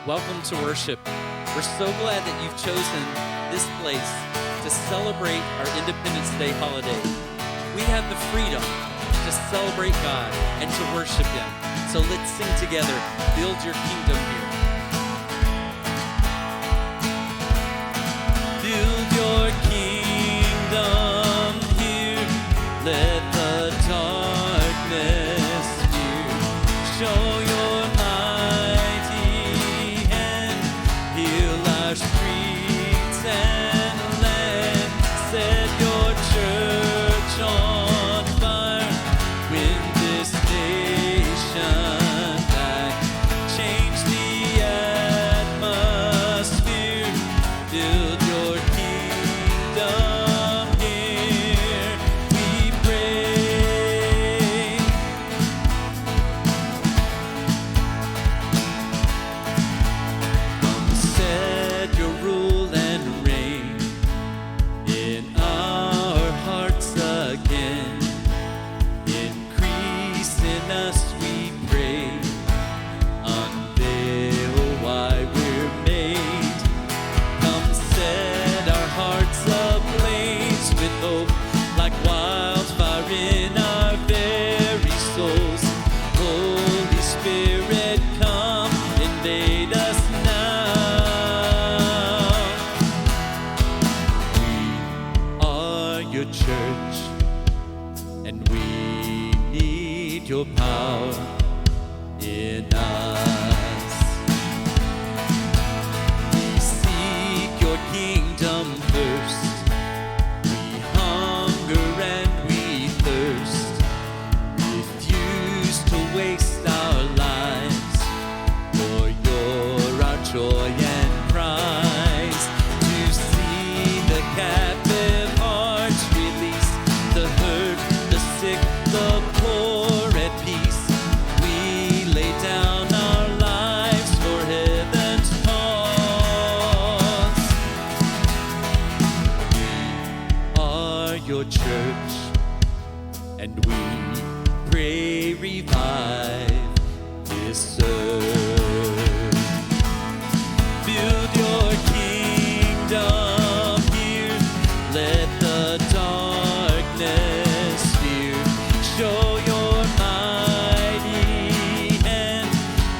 Welcome to worship. We're so glad that you've chosen this place to celebrate our Independence Day holiday. We have the freedom to celebrate God and to worship Him. So let's sing together, Build Your Kingdom Here. Build your kingdom here, let the darkness fear. Show your mighty hand, heal our streets and land. Set your church on fire, win this nation back. Change the atmosphere, build your kingdom here, we pray. Come set your rule and reign in our hearts again. Increase in us, we pray. Unveil why we're made. Come set our hearts ablaze with hope, like wildfire in our very souls. Holy Spirit, come invade us now. We are your church, and we need your power in us. We seek your kingdom first. We hunger and we thirst. Refuse to waste our lives, for you're our joy and prize. To see the captive hearts released, the hurt, the sick, the poor at peace. We lay down our lives for heaven's cause. We are your church, and we pray revive this earth. Build your kingdom here, let the darkness fear. Show your mighty hand,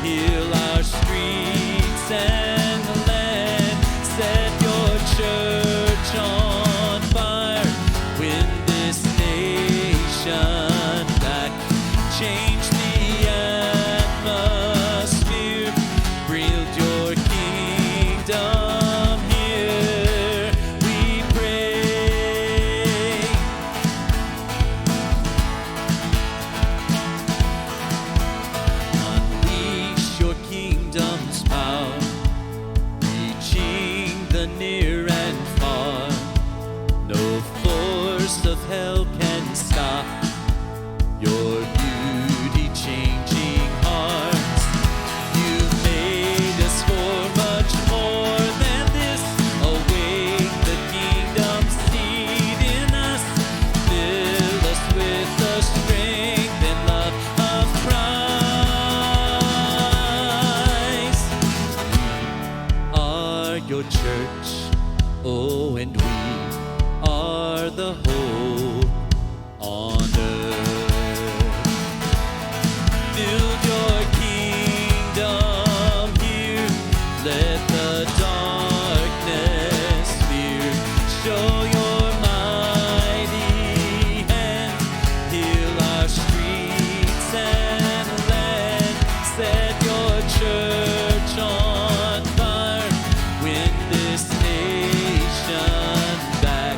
heal our streets and land. Set your church on fire, win this nation back. Change the atmosphere, build your kingdom here, we pray. Unleash your kingdom's power, reaching the near and far. No force of hell can stop your beauty changing hearts. You've made us for much more than this. Awake the kingdom seed in us. Fill us with the strength and love of Christ. We are your church, oh, and we are the hope on earth. Build your kingdom here, let the darkness fear. Show your mighty hand, heal our streets and land. Set your church on fire, win this nation back.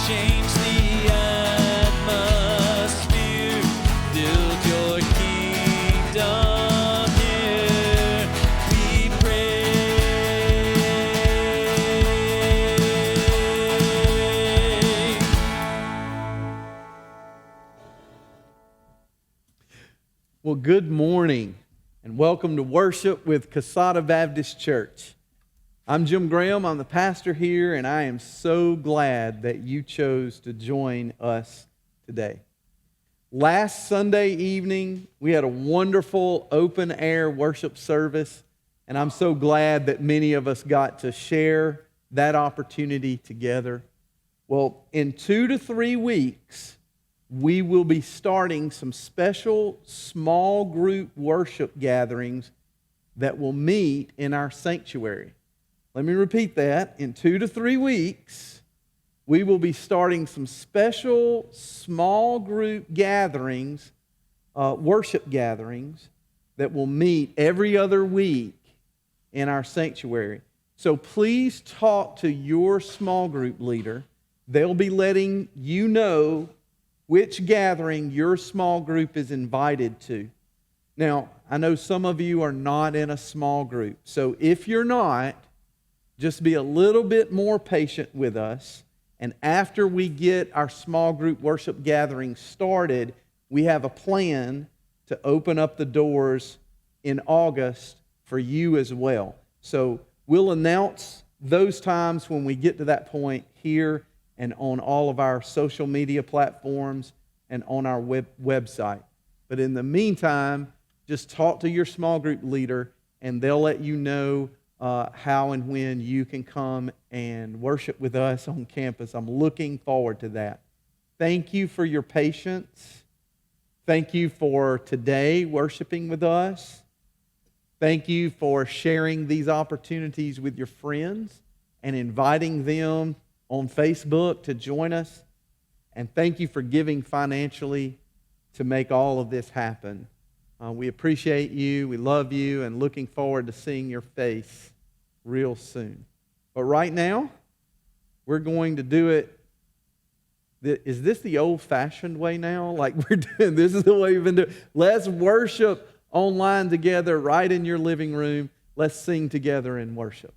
Change the atmosphere, build your kingdom here, we pray. Well, good morning and welcome to worship with Coosada Baptist Church. I'm Jim Graham. I'm the pastor here, and I am so glad that you chose to join us today. Last Sunday evening, we had a wonderful open-air worship service And I'm so glad that many of us got to share that opportunity together. Well, in 2 to 3 weeks, we will be starting some special small group worship gatherings that will meet in our sanctuary. Let me repeat that. In 2 to 3 weeks, we will be starting some special small group gatherings, worship gatherings, that will meet every other week in our sanctuary. So please talk to your small group leader. They'll be letting you know which gathering your small group is invited to. Now, I know some of you are not in a small group. So if you're not, just be a little bit more patient with us. And after we get our small group worship gathering started, we have a plan to open up the doors in August for you as well. So we'll announce those times when we get to that point here and on all of our social media platforms and on our website. But in the meantime, just talk to your small group leader and they'll let you know how and when you can come and worship with us on campus. I'm looking forward to that. Thank you for your patience. Thank you for today worshiping with us. Thank you for sharing these opportunities with your friends and inviting them on Facebook to join us. And thank you for giving financially to make all of this happen. We appreciate you, we love you, and looking forward to seeing your face real soon. But right now, we're going to do it. Is this the old-fashioned way now? Like we're doing, this is the way we've been doing. Let's worship online together right in your living room. Let's sing together in worship.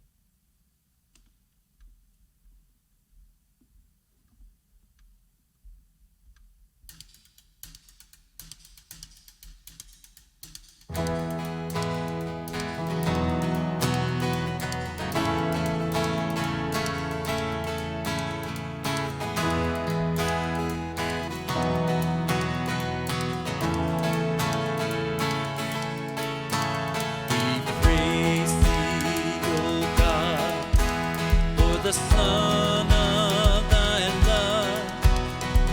The Son of thy love,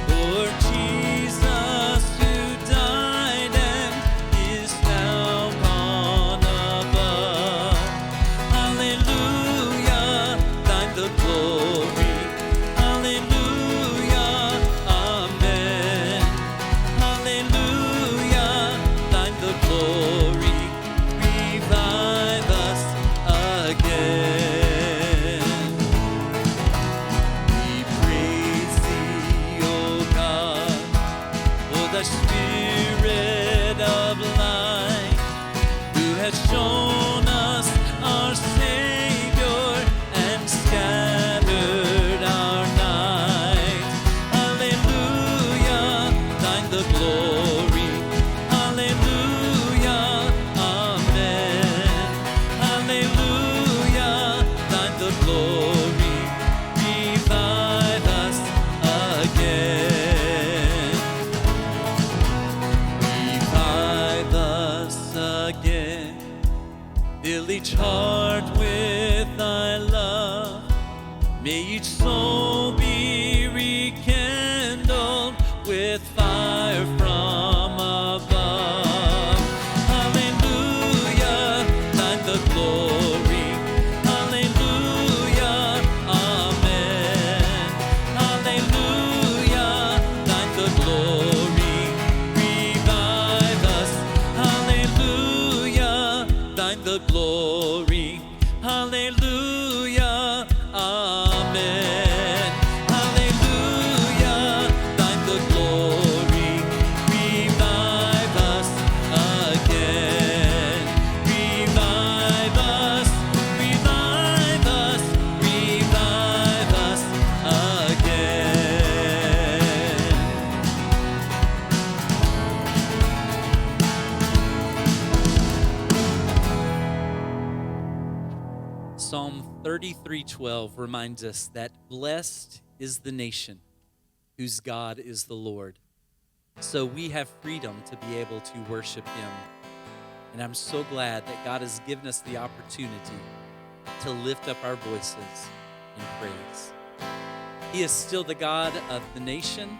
Lord Jesus, who died and is now gone above. Hallelujah, thine the glory. Hallelujah, amen. Hallelujah, thine the glory. Revive us again. The Spirit of light, who has shown us our Savior and scattered our night. Hallelujah, thine the glory. Hallelujah, amen. Hallelujah, thine the glory. Revive us again. Again, fill each heart with thy love. May each soul be rekindled with fire from above. Hallelujah, thine the glory. Hallelujah, amen. Hallelujah, thine the glory. Revive us. Hallelujah, thine the glory. Hallelujah, amen. Hallelujah, thine the glory. Revive us again. Revive us, revive us, revive us again. Psalm 33:12 reminds us that blessed is the nation whose God is the Lord. So we have freedom to be able to worship Him. And I'm so glad that God has given us the opportunity to lift up our voices in praise. He is still the God of the nation,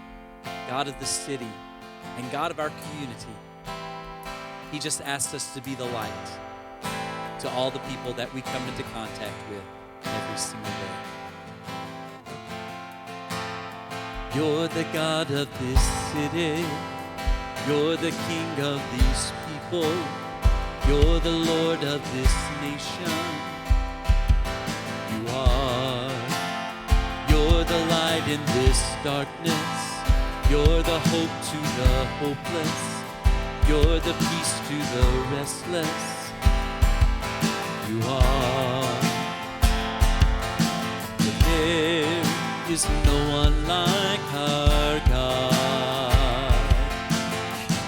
God of the city, and God of our community. He just asked us to be the light to all the people that we come into contact with every single day. You're the God of this city. You're the King of these people. You're the Lord of this nation. You are. You're the light in this darkness. You're the hope to the hopeless. You're the peace to the restless. You are. But there is no one like our God.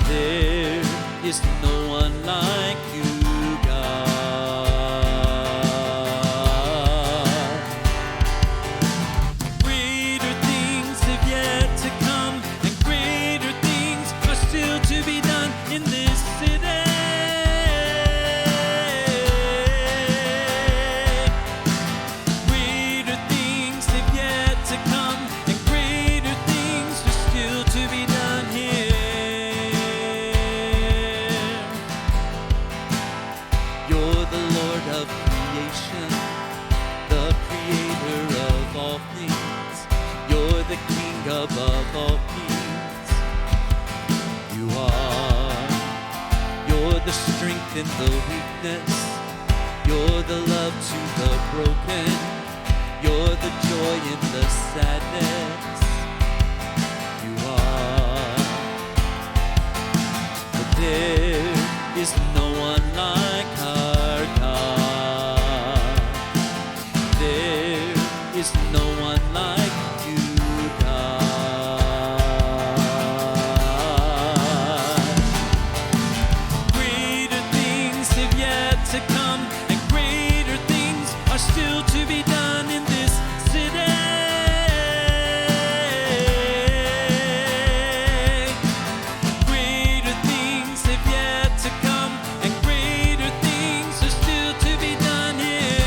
There is no one like you, God. Greater things have yet to come, and greater things are still to be done in this city. Above all kings, you are. You're the strength in the weakness. You're the love to the broken. You're the joy in the sadness. You are. But there is no one like our God. There is no one like still to be done in this city. Greater things have yet to come, and greater things are still to be done here.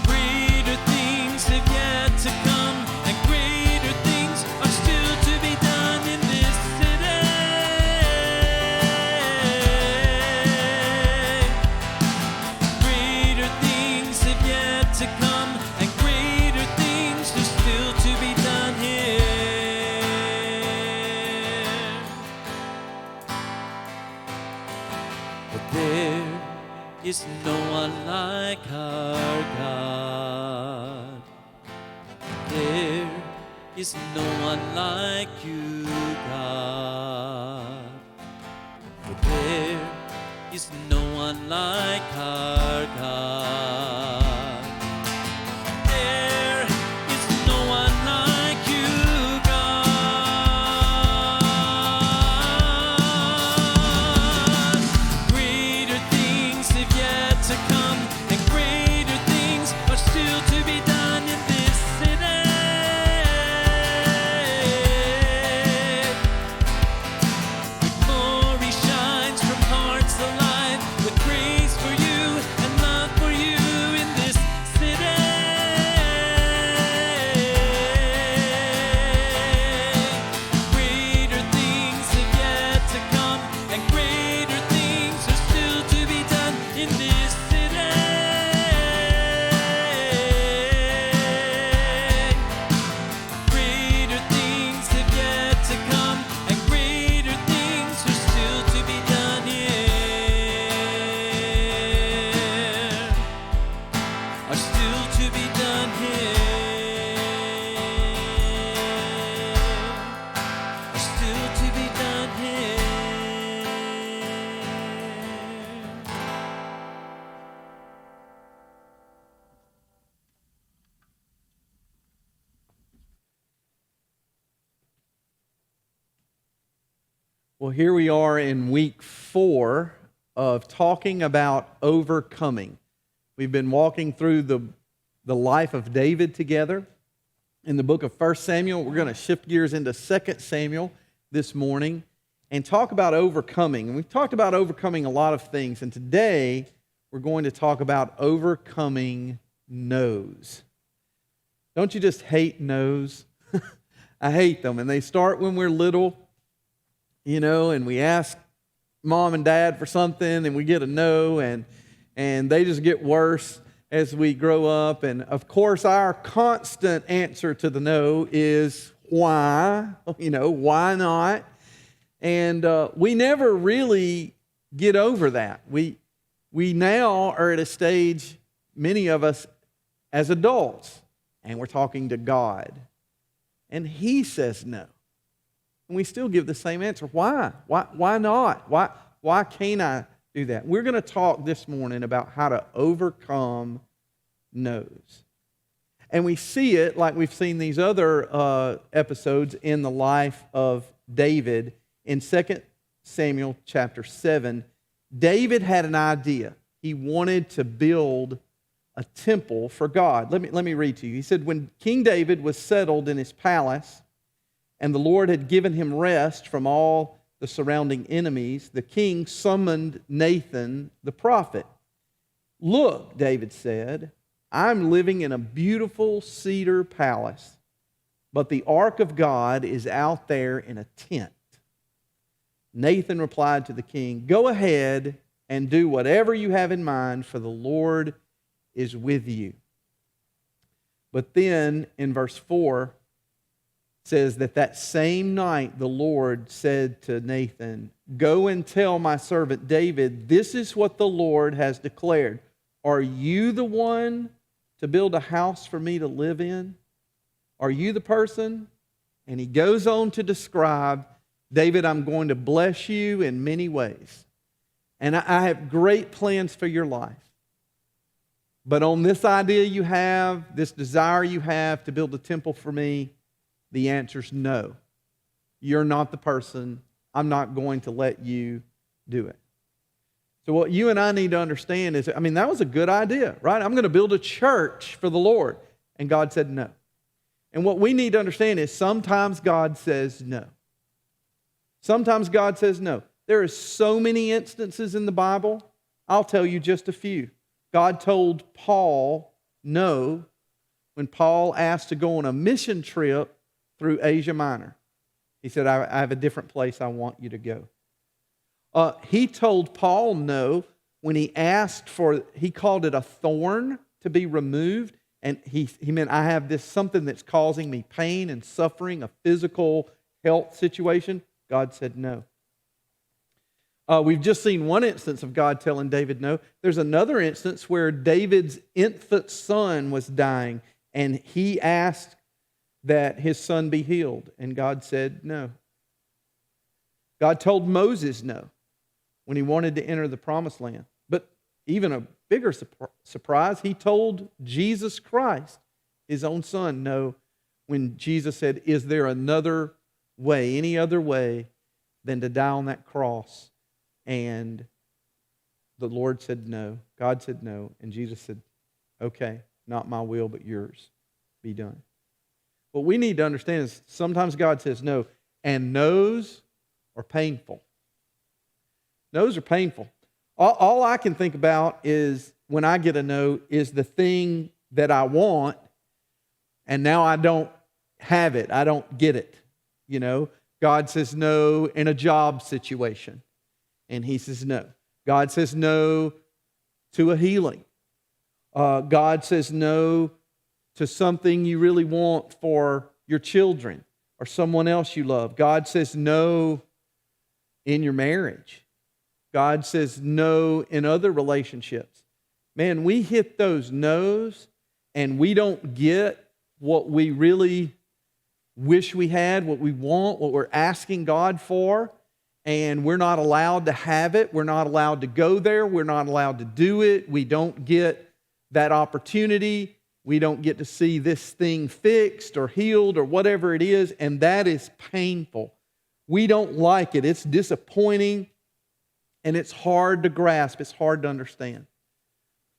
Greater things have yet to come, and greater things are still to be done in this city. To come, and greater things are still to be done here. But there is no one like our God. There is no one like you, God. But there is no one like our God. Well, here we are in week 4 of talking about overcoming. We've been walking through the life of David together, in the book of 1 Samuel. We're going to shift gears into 2 Samuel this morning and talk about overcoming. And we've talked about overcoming a lot of things, and today we're going to talk about overcoming no's. Don't you just hate no's? I hate them, and they start when we're little, and we ask mom and dad for something and we get a no, and they just get worse as we grow up. And of course, our constant answer to the no is why? Why not? And we never really get over that. We now are at a stage, many of us as adults, and we're talking to God, and He says no. And we still give the same answer. Why? Why not? Why can't I do that? We're going to talk this morning about how to overcome no's. And we see it like we've seen these other episodes in the life of David. In 2 Samuel chapter 7, David had an idea. He wanted to build a temple for God. Let me read to you. He said, when King David was settled in his palace, and the Lord had given him rest from all the surrounding enemies, the king summoned Nathan the prophet. Look, David said, I'm living in a beautiful cedar palace, but the ark of God is out there in a tent. Nathan replied to the king, go ahead and do whatever you have in mind, for the Lord is with you. But then in verse 4, says that same night the Lord said to Nathan, go and tell my servant David, this is what the Lord has declared. Are you the one to build a house for me to live in? Are you the person? And he goes on to describe, David, I'm going to bless you in many ways. And I have great plans for your life. But on this idea you have, this desire you have to build a temple for me, the answer's no. You're not the person. I'm not going to let you do it. So what you and I need to understand is, that was a good idea, right? I'm going to build a church for the Lord. And God said no. And what we need to understand is sometimes God says no. Sometimes God says no. There are so many instances in the Bible. I'll tell you just a few. God told Paul no when Paul asked to go on a mission trip through Asia Minor. He said, I have a different place I want you to go. He told Paul no when he asked he called it a thorn to be removed. And he meant, I have this something that's causing me pain and suffering, a physical health situation. God said no. We've just seen one instance of God telling David no. There's another instance where David's infant son was dying, and he asked that his son be healed, and God said no. God told Moses no when he wanted to enter the promised land. But even a bigger surprise, he told Jesus Christ, his own son, no when Jesus said, is there another way, any other way than to die on that cross? And the Lord said no. God said no. And Jesus said, okay, not my will but yours be done. What we need to understand is sometimes God says no, and no's are painful. No's are painful. All I can think about is when I get a no is the thing that I want, and now I don't have it. I don't get it. God says no in a job situation, and He says no. God says no to a healing. God says no to something you really want for your children or someone else you love. God says no in your marriage. God says no in other relationships. Man, we hit those no's and we don't get what we really wish we had, what we want, what we're asking God for, and we're not allowed to have it. We're not allowed to go there. We're not allowed to do it. We don't get that opportunity. We don't get to see this thing fixed or healed or whatever it is, and that is painful. We don't like it. It's disappointing, and it's hard to grasp. It's hard to understand.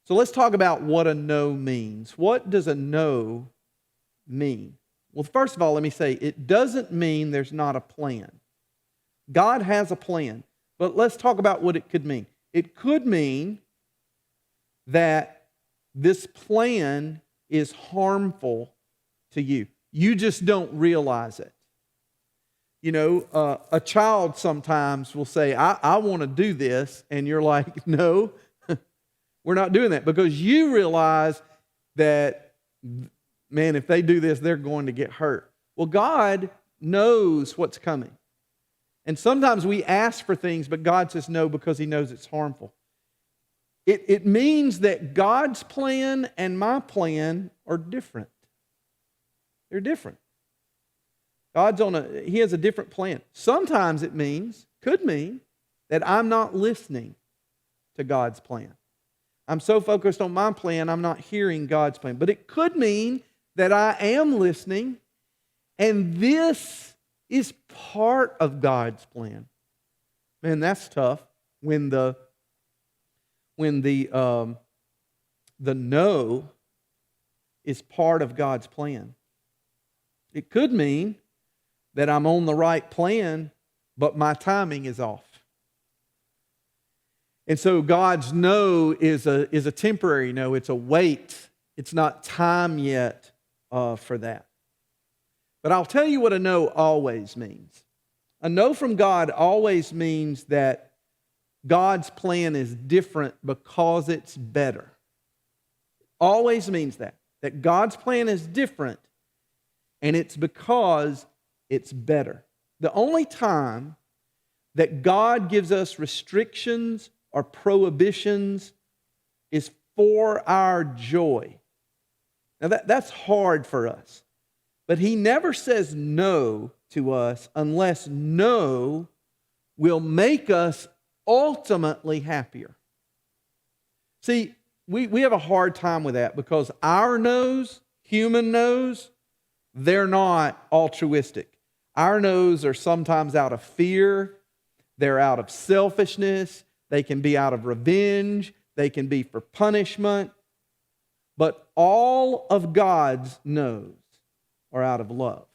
So let's talk about what a no means. What does a no mean? Well, first of all, let me say, it doesn't mean there's not a plan. God has a plan. But let's talk about what it could mean. It could mean that this plan is harmful to you. You just don't realize it. You know, a child sometimes will say, I want to do this, and you're like, no, we're not doing that, because you realize that, man, if they do this, they're going to get hurt. Well, God knows what's coming. And sometimes we ask for things, but God says no because He knows it's harmful. It means that God's plan and my plan are different. They're different. He has a different plan. Sometimes it could mean that I'm not listening to God's plan. I'm so focused on my plan, I'm not hearing God's plan. But it could mean that I am listening, and this is part of God's plan. Man, that's tough when the no is part of God's plan. It could mean that I'm on the right plan, but my timing is off. And so God's no is a temporary no. It's a wait. It's not time yet for that. But I'll tell you what a no always means. A no from God always means that God's plan is different because it's better. Always means that God's plan is different, and it's because it's better. The only time that God gives us restrictions or prohibitions is for our joy. Now that's hard for us. But He never says no to us unless no will make us ultimately happier. See, we have a hard time with that because our no's, human no's, they're not altruistic. Our no's are sometimes out of fear. They're out of selfishness. They can be out of revenge. They can be for punishment. But all of God's no's are out of love.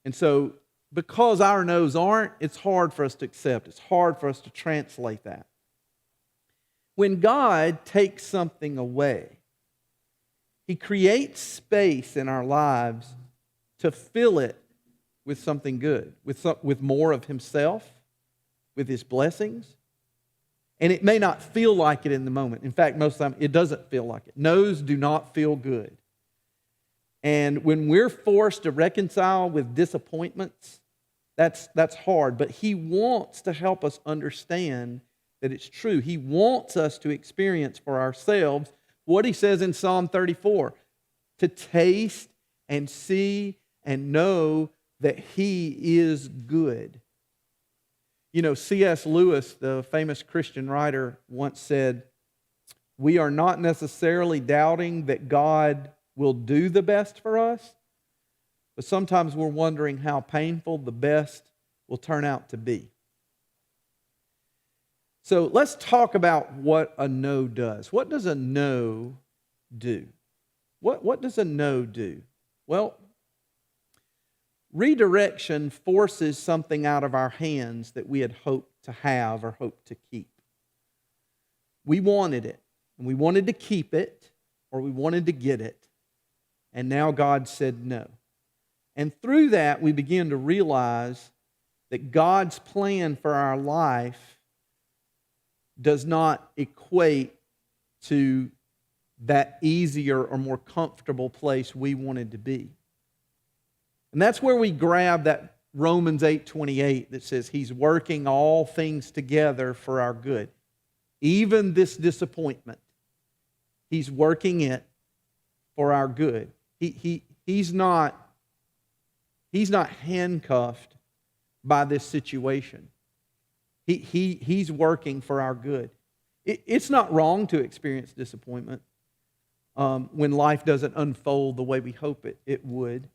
And so, because our no's aren't, it's hard for us to accept. It's hard for us to translate that. When God takes something away, He creates space in our lives to fill it with something good, with more of Himself, with His blessings. And it may not feel like it in the moment. In fact, most of the time, it doesn't feel like it. No's do not feel good. And when we're forced to reconcile with disappointments, that's hard. But He wants to help us understand that it's true. He wants us to experience for ourselves what He says in Psalm 34, to taste and see and know that He is good. You know, C.S. Lewis, the famous Christian writer, once said, "We are not necessarily doubting that God will do the best for us, but sometimes we're wondering how painful the best will turn out to be." So let's talk about what a no does. What does a no do? What does a no do? Well, redirection forces something out of our hands that we had hoped to have or hoped to keep. We wanted it, and we wanted to keep it, or we wanted to get it. And now God said no. And through that, we begin to realize that God's plan for our life does not equate to that easier or more comfortable place we wanted to be. And that's where we grab that Romans 8:28 that says He's working all things together for our good. Even this disappointment, He's working it for our good. He's not handcuffed by this situation. He's working for our good. It's not wrong to experience disappointment when life doesn't unfold the way we hope it would.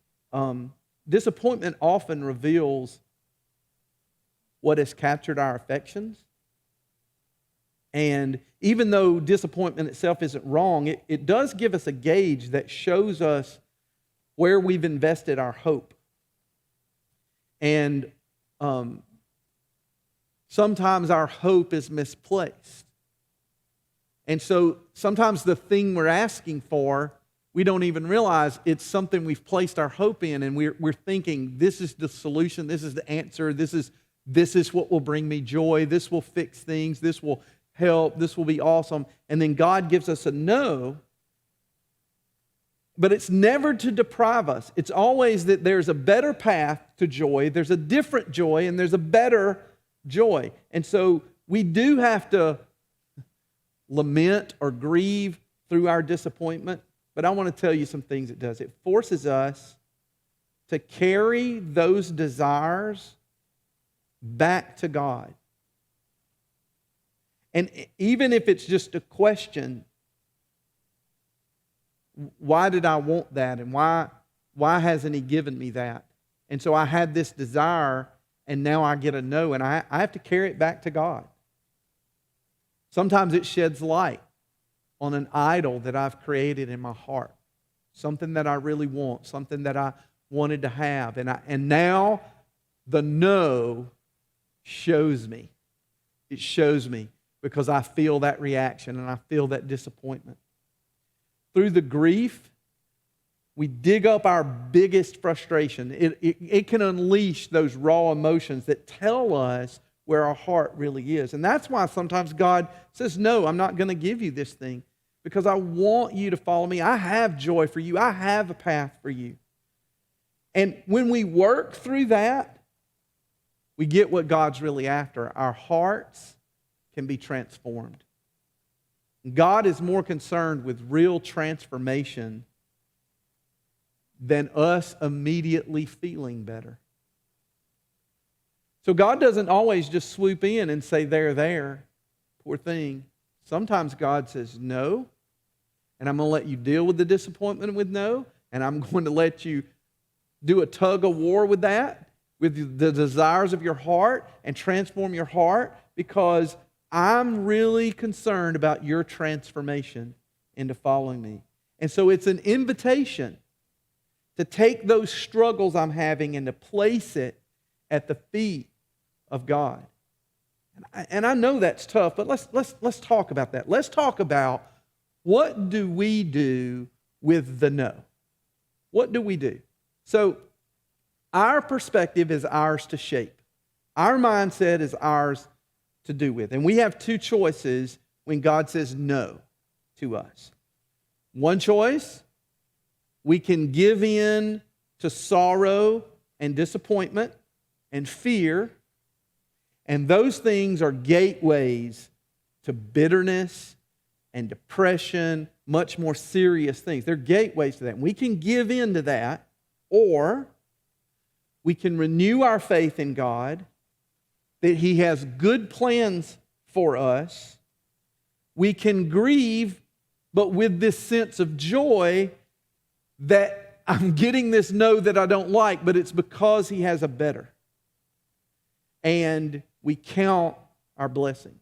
Disappointment often reveals what has captured our affections. And even though disappointment itself isn't wrong, it does give us a gauge that shows us where we've invested our hope. And sometimes our hope is misplaced. And so sometimes the thing we're asking for, we don't even realize it's something we've placed our hope in, and we're thinking, this is the solution, this is the answer, this is what will bring me joy, this will fix things, this will help, this will be awesome. And then God gives us a no, but it's never to deprive us. It's always that there's a better path to joy, there's a different joy, and there's a better joy. And so we do have to lament or grieve through our disappointment, but I want to tell you some things it does. It forces us to carry those desires back to God. And even if it's just a question, why did I want that? And why hasn't He given me that? And so I had this desire, and now I get a no, and I have to carry it back to God. Sometimes it sheds light on an idol that I've created in my heart, something that I really want, something that I wanted to have. And now the no shows me. It shows me because I feel that reaction and I feel that disappointment. Through the grief, we dig up our biggest frustration. It can unleash those raw emotions that tell us where our heart really is. And that's why sometimes God says, no, I'm not going to give you this thing because I want you to follow me. I have joy for you. I have a path for you. And when we work through that, we get what God's really after. Our hearts can be transformed. God is more concerned with real transformation than us immediately feeling better. So God doesn't always just swoop in and say, there, poor thing. Sometimes God says, no, and I'm going to let you deal with the disappointment with no, and I'm going to let you do a tug of war with that, with the desires of your heart, and transform your heart, because I'm really concerned about your transformation into following me. And so it's an invitation to take those struggles I'm having and to place it at the feet of God. And I know that's tough, but let's talk about that. Let's talk about, what do we do with the no? What do we do? So our perspective is ours to shape. Our mindset is ours to do with. And we have two choices when God says no to us. One choice, we can give in to sorrow and disappointment and fear. And those things are gateways to bitterness and depression, much more serious things. They're gateways to that. And we can give in to that, or we can renew our faith in God, that He has good plans for us. We can grieve, but with this sense of joy that I'm getting this no that I don't like, but it's because He has a better. And we count our blessings.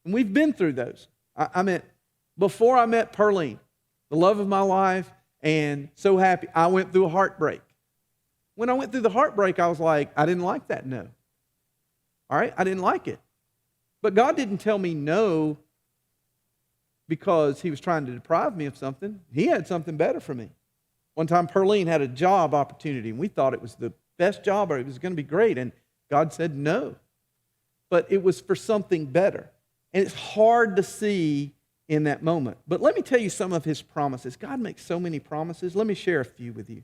And we've been through those. Before I met Pearline, the love of my life, and so happy, I went through a heartbreak. When I went through the heartbreak, I was like, I didn't like that no. All right, I didn't like it. But God didn't tell me no because He was trying to deprive me of something. He had something better for me. One time, Pearline had a job opportunity, and we thought it was the best job, or it was going to be great, and God said no. But it was for something better. And it's hard to see in that moment. But let me tell you some of His promises. God makes so many promises. Let me share a few with you.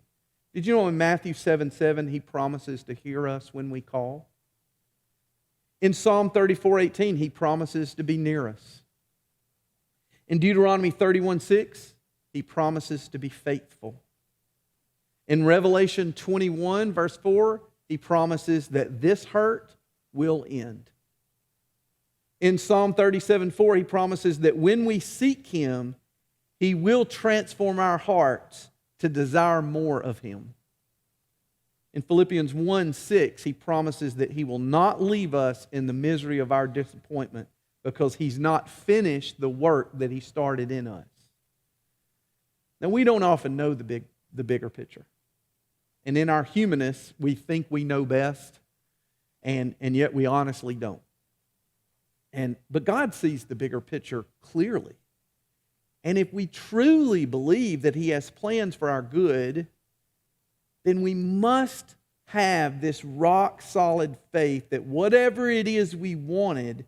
Did you know in Matthew 7:7, He promises to hear us when we call? In Psalm 34:18, He promises to be near us. In Deuteronomy 31:6, He promises to be faithful. In Revelation 21, verse 4, He promises that this hurt will end. In Psalm 37:4, He promises that when we seek Him, He will transform our hearts to desire more of Him. In Philippians 1:6, He promises that He will not leave us in the misery of our disappointment because He's not finished the work that He started in us. Now, we don't often know the big the bigger picture. And in our humanness, we think we know best, and yet we honestly don't. But God sees the bigger picture clearly. And if we truly believe that He has plans for our good, then we must have this rock-solid faith that whatever it is we wanted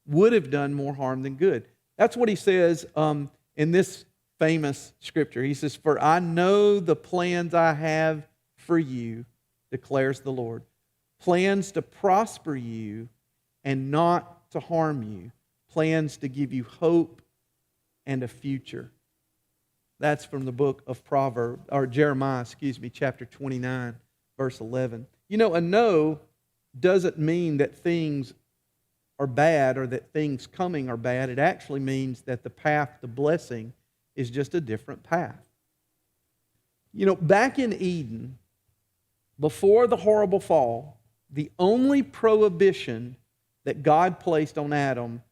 would have done more harm than good. That's what He says in this famous scripture. He says, "For I know the plans I have for you, declares the Lord. Plans to prosper you and not to harm you. Plans to give you hope and a future." That's from the book of Jeremiah, chapter 29, verse 11. You know, a no doesn't mean that things are bad or that things coming are bad. It actually means that the path to blessing is just a different path. You know, back in Eden, before the horrible fall, the only prohibition that God placed on Adam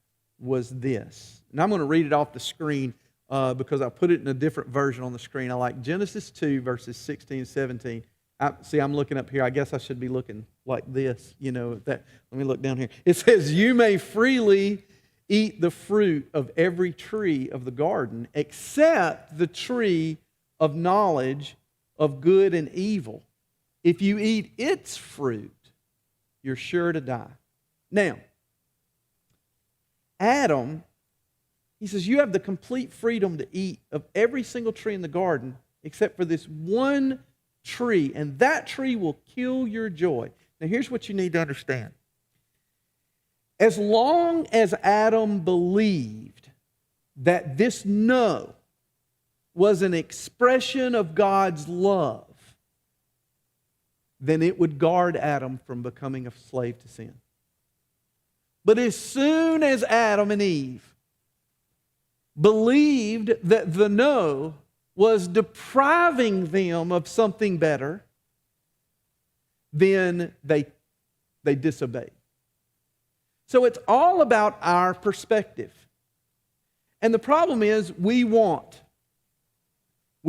was this. And I'm going to read it off the screen because I put it in a different version on the screen. I like Genesis 2, verses 16 and 17. I'm looking up here. I guess I should be looking like this. Let me look down here. It says, "You may freely eat the fruit of every tree of the garden, except the tree of knowledge of good and evil. If you eat its fruit, you're sure to die." Now, Adam, he says, you have the complete freedom to eat of every single tree in the garden except for this one tree, and that tree will kill your joy. Now, here's what you need to understand. As long as Adam believed that this no was an expression of God's love, then it would guard Adam from becoming a slave to sin. But as soon as Adam and Eve believed that the no was depriving them of something better, then they disobeyed. So it's all about our perspective. And the problem is we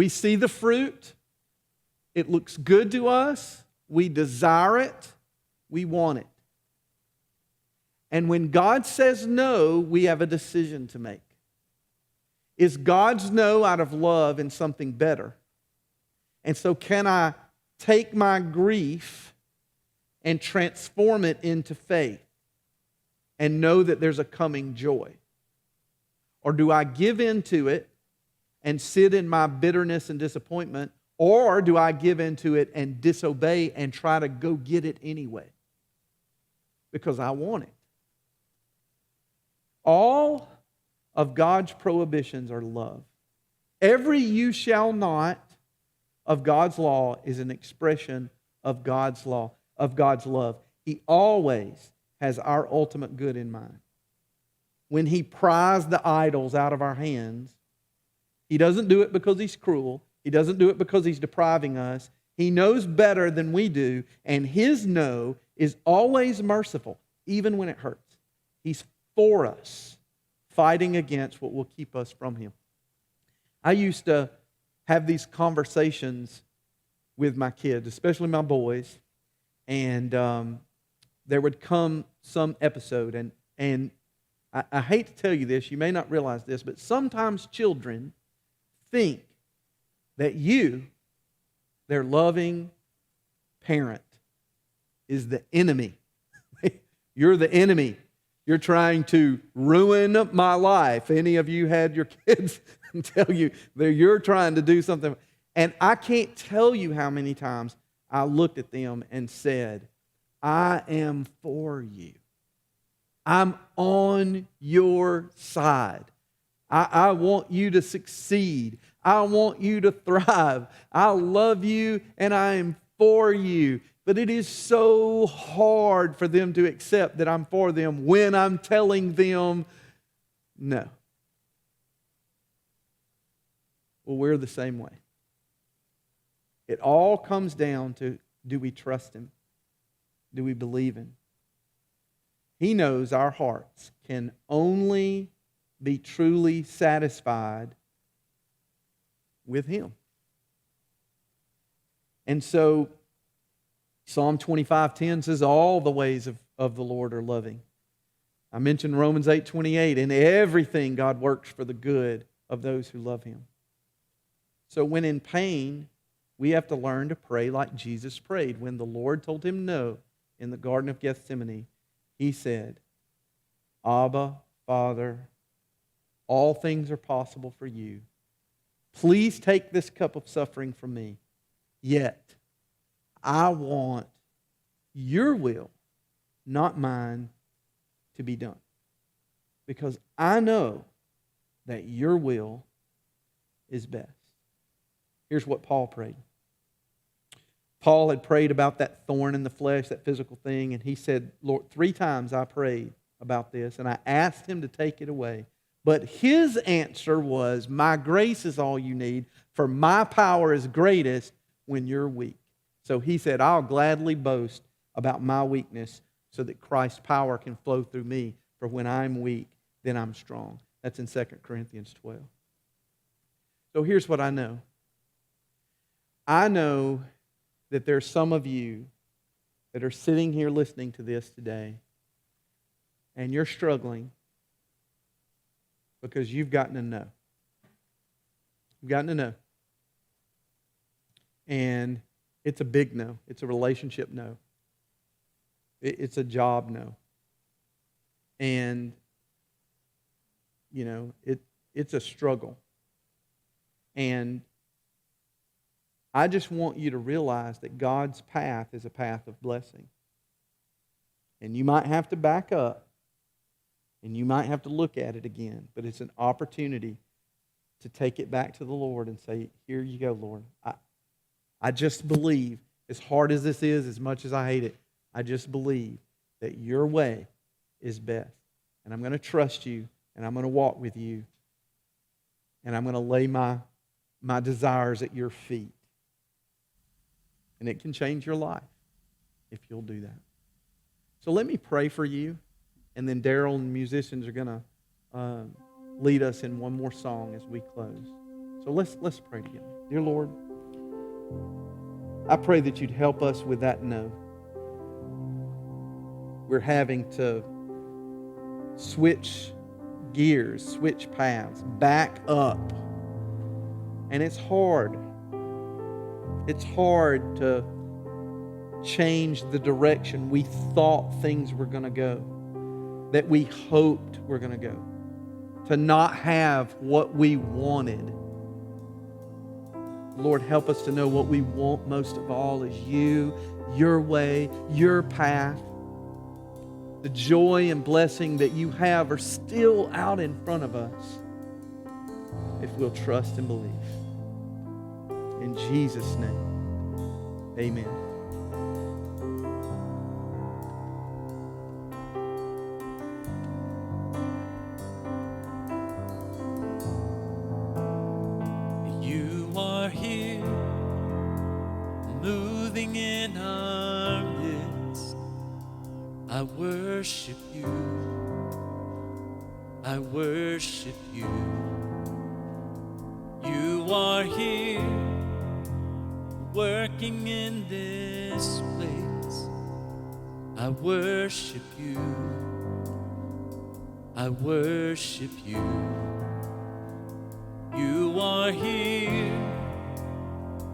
see the fruit, it looks good to us, we desire it, we want it. And when God says no, we have a decision to make. Is God's no out of love in something better? And so can I take my grief and transform it into faith and know that there's a coming joy? Or do I give in to it and sit in my bitterness and disappointment? Or do I give into it and disobey and try to go get it anyway? Because I want it. All of God's prohibitions are love. Every "you shall not" of God's law is an expression of God's law, of God's love. He always has our ultimate good in mind. When He pries the idols out of our hands, He doesn't do it because He's cruel. He doesn't do it because He's depriving us. He knows better than we do, and His no is always merciful, even when it hurts. He's for us, fighting against what will keep us from Him. I used to have these conversations with my kids, especially my boys, and there would come some episode, and I hate to tell you this, you may not realize this, but sometimes children think that you, their loving parent, is the enemy. You're the enemy. You're trying to ruin my life. Any of you had your kids tell you that you're trying to do something? And I can't tell you how many times I looked at them and said, I am for you. I'm on your side. I want you to succeed. I want you to thrive. I love you and I am for you. But it is so hard for them to accept that I'm for them when I'm telling them no. Well, we're the same way. It all comes down to, do we trust Him? Do we believe Him? He knows our hearts can only be truly satisfied with Him. And so Psalm 25:10 says all the ways of the Lord are loving. I mentioned Romans 8:28, in everything God works for the good of those who love Him. So when in pain, we have to learn to pray like Jesus prayed. When the Lord told him no in the Garden of Gethsemane, He said, Abba, Father, all things are possible for you. Please take this cup of suffering from me. Yet, I want your will, not mine, to be done. Because I know that your will is best. Here's what Paul prayed. Paul had prayed about that thorn in the flesh, that physical thing, and he said, Lord, 3 times I prayed about this, and I asked Him to take it away. But His answer was, my grace is all you need, for my power is greatest when you're weak. So He said, I'll gladly boast about my weakness so that Christ's power can flow through me. For when I'm weak, then I'm strong. That's in 2 Corinthians 12. So here's what I know. I know that there's some of you that are sitting here listening to this today, and you're struggling because you've gotten to know. You've gotten to know. And it's a big no. It's a relationship no. It's a job no. And, you know, it's a struggle. And I just want you to realize that God's path is a path of blessing. And you might have to back up, and you might have to look at it again, but it's an opportunity to take it back to the Lord and say, here you go, Lord. I just believe, as hard as this is, as much as I hate it, I just believe that your way is best. And I'm going to trust you, and I'm going to walk with you, and I'm going to lay my desires at your feet. And it can change your life if you'll do that. So let me pray for you, and then Daryl and the musicians are going to lead us in one more song as we close. So let's pray together. Dear Lord, I pray that you'd help us with that no. We're having to switch gears, switch paths, back up. And it's hard. It's hard to change the direction we thought things were going to go, that we hoped were going to go, to not have what we wanted. Lord, help us to know what we want most of all is you, your way, your path. The joy and blessing that you have are still out in front of us if we'll trust and believe. In Jesus' name, amen. You are here, moving in our midst. I worship you. I worship you. You are here, working in this place. I worship you. I worship you. You are here,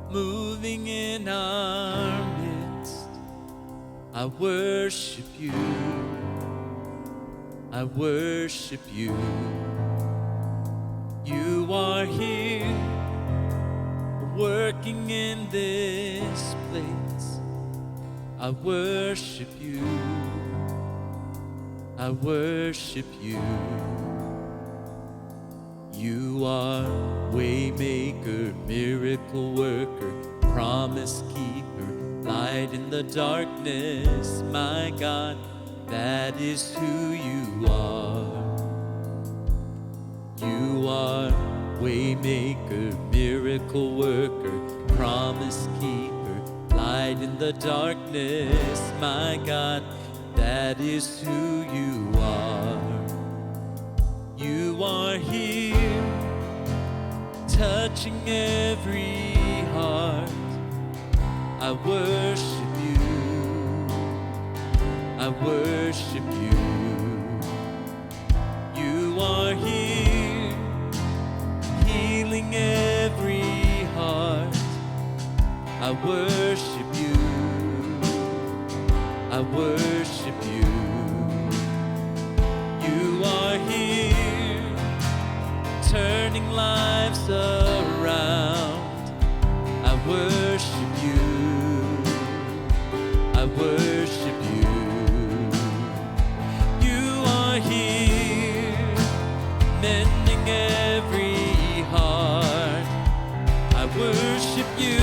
moving in our midst. I worship you. I worship you. You are here, working in this place. I worship you. I worship you. You are waymaker, miracle worker, promise keeper, light in the darkness. My God, that is who you are. You are waymaker, miracle worker, promise keeper, light in the darkness. My God, that is who you are. You are here, touching every heart. I worship you. I worship you. You are here, healing every heart. I worship you. I worship you. You are here, turning lives around. I worship you. I worship you. You are here, mending every heart. I worship you.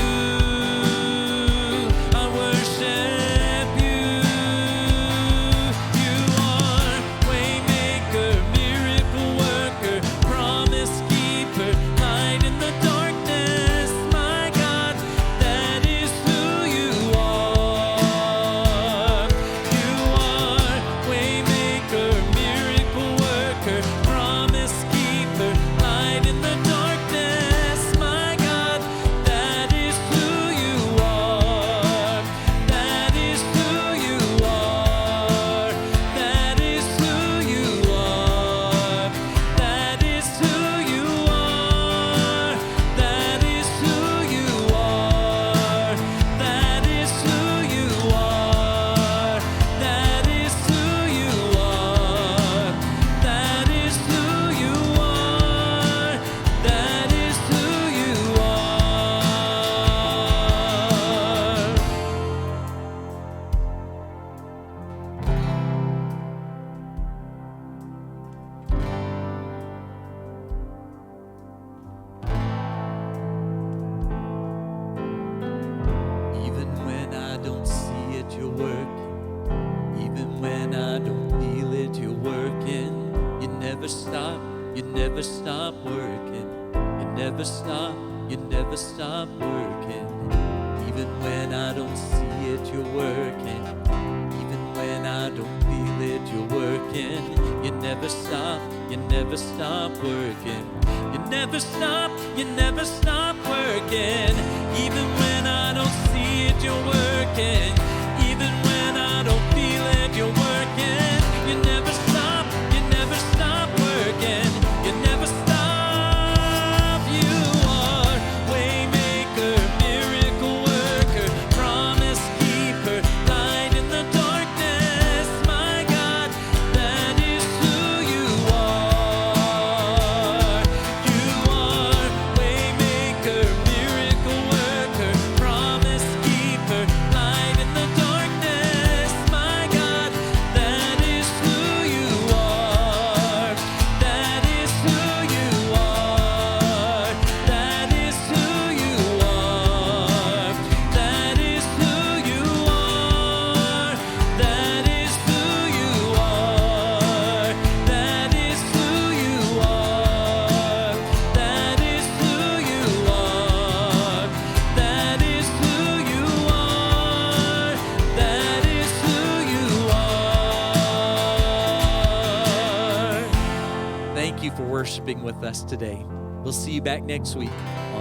I worship you. You are waymaker, miracle worker, promise keeper, light in the darkness. My God, that is who you are. You are waymaker, miracle worker, promise keeper, light in the darkness. My God, that is who you are. That is who you are. That is who you are. That is who you are. That is who you are. That is who you are. That is who you are. That is who you are. That is who you are. Even when I don't see it, you're working. Even when I don't feel it, you're working. You never stop, you never stop working. You never stop, you never stop working. Even when I don't see it, you're working. Even when I don't feel it, you're working. You never stop, you never stop working. You never stop, you never stop working. Even when I don't see it, you're working. Even when I don't feel it, you're working. You never stop, you never stop working. You never stop. You are waymaker, miracle worker, promise keeper, light in the darkness. My God, that is who you are. You are waymaker, miracle worker, promise keeper, light in the darkness. My God, that is who you are. That is who you are. That is who you are. That is who you are. That is who you are. That is who you are. That is who you are. That is who you are. That is who you are. Thank you for worshiping with us today. We'll see you back next week on